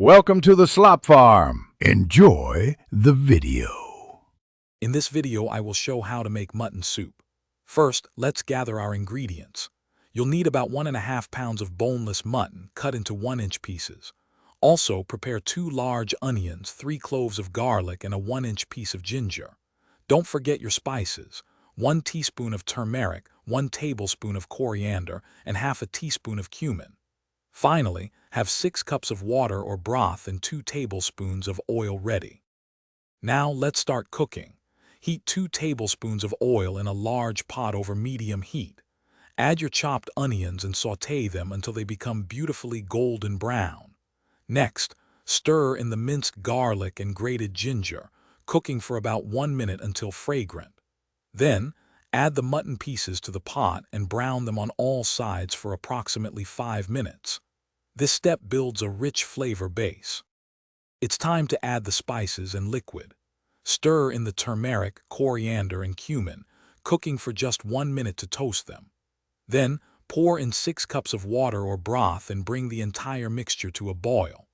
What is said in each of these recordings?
Welcome to the Slop Farm. Enjoy the video. In this video, I will show how to make mutton soup. First, let's gather our ingredients. You'll need about 1.5 pounds of boneless mutton cut into 1-inch pieces. Also, prepare 2 large onions, 3 cloves of garlic, and a 1-inch piece of ginger. Don't forget your spices: 1 teaspoon of turmeric, 1 tablespoon of coriander, and half a teaspoon of cumin. Finally, have 6 cups of water or broth and 2 tablespoons of oil ready. Now let's start cooking. Heat 2 tablespoons of oil in a large pot over medium heat. Add your chopped onions and sauté them until they become beautifully golden brown. Next, stir in the minced garlic and grated ginger, cooking for about 1 minute until fragrant. Then, add the mutton pieces to the pot and brown them on all sides for approximately 5 minutes. This step builds a rich flavor base. It's time to add the spices and liquid. Stir in the turmeric, coriander, and cumin, cooking for just 1 minute to toast them. Then, pour in 6 cups of water or broth and bring the entire mixture to a boil.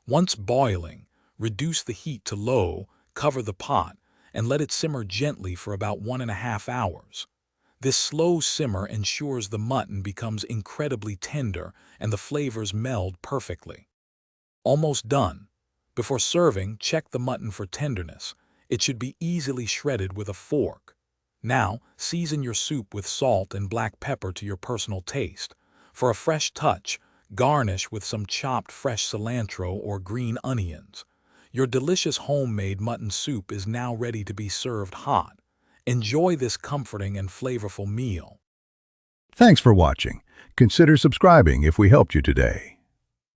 Once boiling, reduce the heat to low, cover the pot, and let it simmer gently for about 1.5 hours. This slow simmer ensures the mutton becomes incredibly tender and the flavors meld perfectly. Almost done. Before serving, check the mutton for tenderness. It should be easily shredded with a fork. Now, season your soup with salt and black pepper to your personal taste. For a fresh touch, garnish with some chopped fresh cilantro or green onions. Your delicious homemade mutton soup is now ready to be served hot. Enjoy this comforting and flavorful meal. Thanks for watching. Consider subscribing if we helped you today.